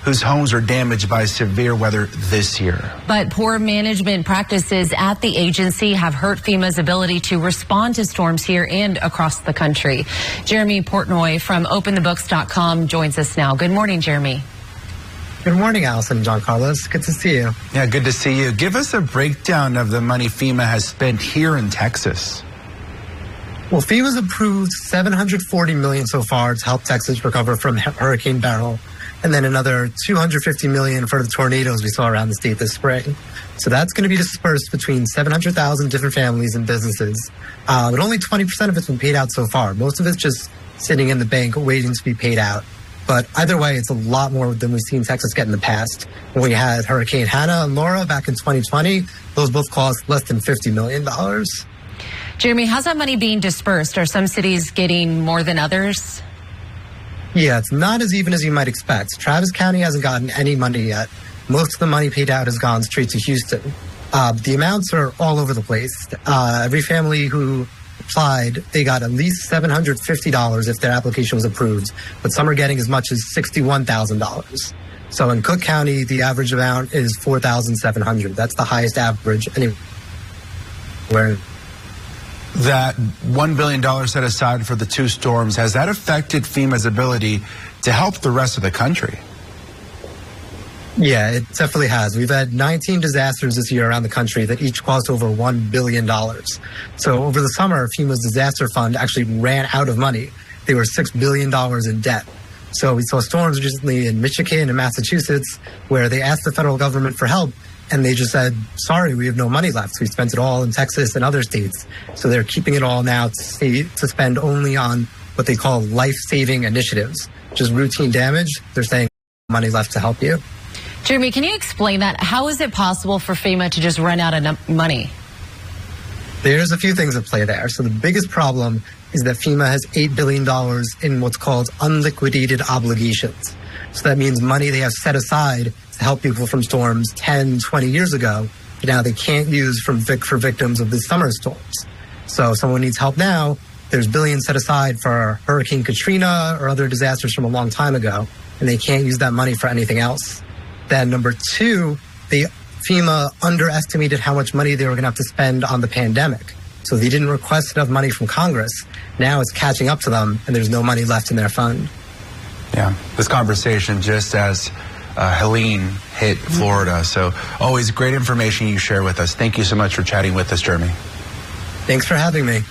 whose homes are damaged by severe weather this year. But poor management practices at the agency have hurt FEMA's ability to respond to storms here and across the country. Jeremy Portnoy from OpenTheBooks.com joins us now. Good morning, Jeremy. Good morning, Allison and John Carlos. Good to see you. Yeah, good to see you. Give us a breakdown of the money FEMA has spent here in Texas. Well, FEMA's approved $740 million so far to help Texas recover from Hurricane Beryl, and then another $250 million for the tornadoes we saw around the state this spring. So that's going to be dispersed between 700,000 different families and businesses. But only 20% of it's been paid out so far. Most of it's just sitting in the bank waiting to be paid out. But either way, it's a lot more than we've seen Texas get in the past. When we had Hurricane Hannah and Laura back in 2020, those both cost less than $50 million. Jeremy, how's that money being dispersed? Are some cities getting more than others? Yeah, it's not as even as you might expect. Travis County hasn't gotten any money yet. Most of the money paid out has gone straight to Houston. The amounts are all over the place. Every family who applied, they got at least $750 if their application was approved, but some are getting as much as $61,000. So in Cook County, the average amount is $4,700. That's the highest average anywhere. That $1 billion set aside for the two storms, has that affected FEMA's ability to help the rest of the country? Yeah, it definitely has. We've had 19 disasters this year around the country that each cost over $1 billion. So over the summer, FEMA's disaster fund actually ran out of money. They were $6 billion in debt. So we saw storms recently in Michigan and Massachusetts where they asked the federal government for help, and they just said, sorry, we have no money left. We spent it all in Texas and other states. So they're keeping it all now to spend only on what they call life-saving initiatives, which is routine damage. They're saying money left to help you. Jeremy, can you explain that? How is it possible for FEMA to just run out of money? There's a few things at play there. So the biggest problem is that FEMA has $8 billion in what's called unliquidated obligations. So that means money they have set aside to help people from storms 10, 20 years ago, but now they can't use for victims of the summer storms. So if someone needs help now, there's billions set aside for Hurricane Katrina or other disasters from a long time ago, and they can't use that money for anything else. Then number two, FEMA underestimated how much money they were going to have to spend on the pandemic. So they didn't request enough money from Congress. Now it's catching up to them, and there's no money left in their fund. Yeah, this conversation just as Helene hit Florida. So always great information you share with us. Thank you so much for chatting with us, Jeremy. Thanks for having me.